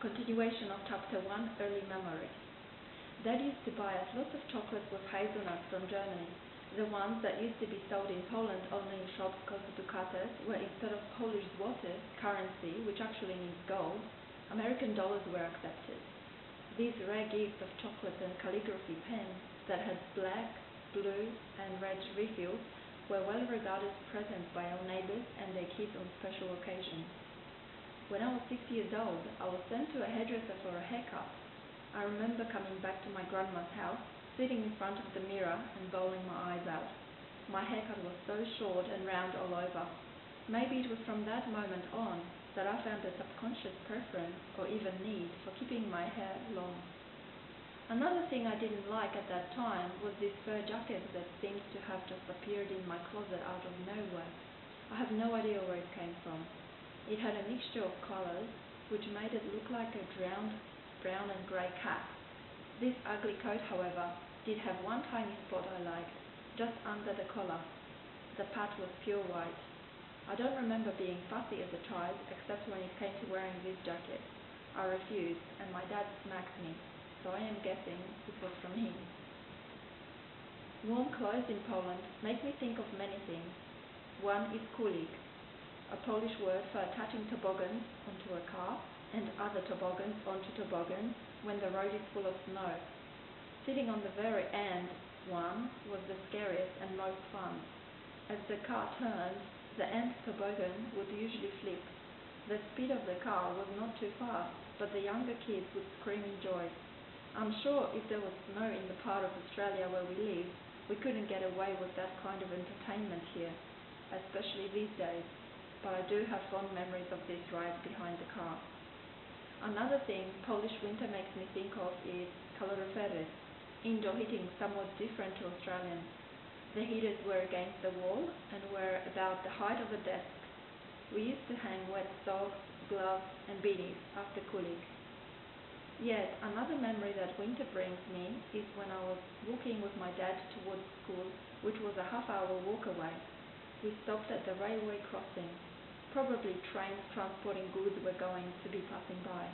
Continuation of Chapter 1, Early Memories. Dad used to buy us lots of chocolates with hazelnuts from Germany. The ones that used to be sold in Poland only in shops called dukates, where instead of Polish zloty, currency, which actually means gold, American dollars were accepted. These rare gifts of chocolate and calligraphy pens that had black, blue, and red refills were well regarded presents by our neighbors and their kids on special occasions. When I was 6 years old, I was sent to a hairdresser for a haircut. I remember coming back to my grandma's house, sitting in front of the mirror and bawling my eyes out. My haircut was so short and round all over. Maybe it was from that moment on that I found a subconscious preference or even need for keeping my hair long. Another thing I didn't like at that time was this fur jacket that seems to have just appeared in my closet out of nowhere. I have no idea where it came from. It had a mixture of colors, which made it look like a drowned brown and grey cat. This ugly coat, however, did have one tiny spot I liked, just under the collar. The part was pure white. I don't remember being fussy as a child, except when it came to wearing this jacket. I refused, and my dad smacked me, so I am guessing it was from him. Warm clothes in Poland make me think of many things. One is kulik, a Polish word for attaching toboggans onto a car and other toboggans onto toboggans when the road is full of snow. Sitting on the very end one was the scariest and most fun. As the car turned, the end toboggan would usually flip. The speed of the car was not too fast, but the younger kids would scream in joy. I'm sure if there was snow in the part of Australia where we live, we couldn't get away with that kind of entertainment here, especially these days. But I do have fond memories of this ride behind the car. Another thing Polish winter makes me think of is calorifery, indoor heating somewhat different to Australian. The heaters were against the wall and were about the height of a desk. We used to hang wet socks, gloves and beanies after kulik. Yet another memory that winter brings me is when I was walking with my dad towards school, which was a half-hour walk away. We stopped at the railway crossing. Probably trains transporting goods were going to be passing by.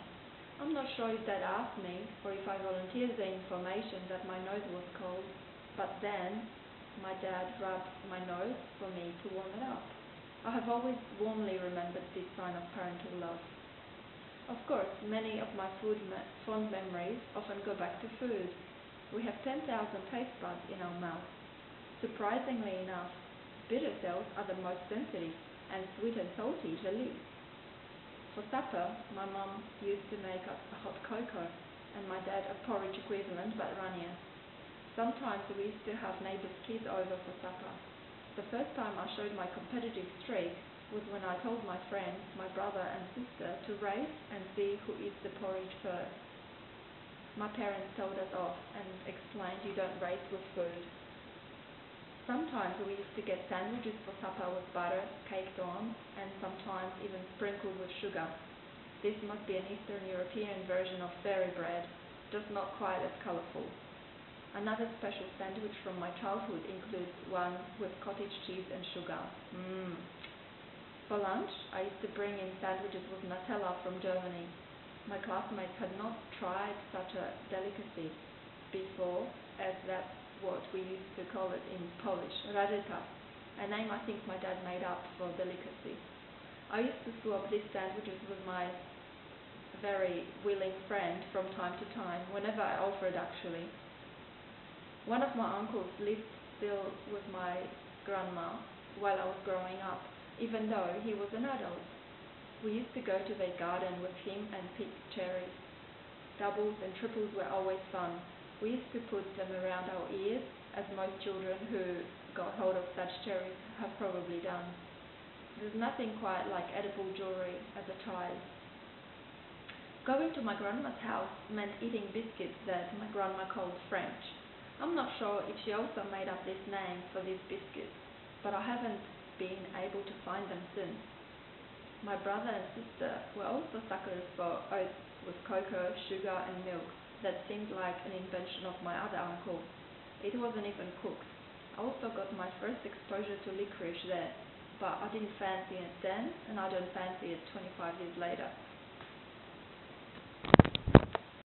I'm not sure if Dad asked me or if I volunteered the information that my nose was cold, but then my dad rubbed my nose for me to warm it up. I have always warmly remembered this sign of parental love. Of course, many of my fond memories often go back to food. We have 10,000 taste buds in our mouth. Surprisingly enough, bitter cells are the most sensitive, and sweet and salty the least. For supper, my mum used to make us a hot cocoa, and my dad a porridge equivalent but runnier. Sometimes we used to have neighbours' kids over for supper. The first time I showed my competitive streak was when I told my friends, my brother and sister, to race and see who eats the porridge first. My parents told us off and explained you don't race with food. Sometimes we used to get sandwiches for supper with butter caked on and sometimes even sprinkled with sugar. This must be an Eastern European version of fairy bread, just not quite as colourful. Another special sandwich from my childhood includes one with cottage cheese and sugar. For lunch, I used to bring in sandwiches with Nutella from Germany. My classmates had not tried such a delicacy before, as that's what we used to call it in Polish, raryta, a name I think my dad made up for delicacy. I used to swap these sandwiches with my very willing friend from time to time, whenever I offered actually. One of my uncles lived still with my grandma while I was growing up, even though he was an adult. We used to go to their garden with him and pick cherries. Doubles and triples were always fun. We used to put them around our ears, as most children who got hold of such cherries have probably done. There's nothing quite like edible jewelry as a child. Going to my grandma's house meant eating biscuits that my grandma called French. I'm not sure if she also made up this name for these biscuits, but I haven't been able to find them since. My brother and sister were also suckers for oats with cocoa, sugar and milk. That seemed like an invention of my other uncle. It wasn't even cooked. I also got my first exposure to licorice there, but I didn't fancy it then, and I don't fancy it 25 years later.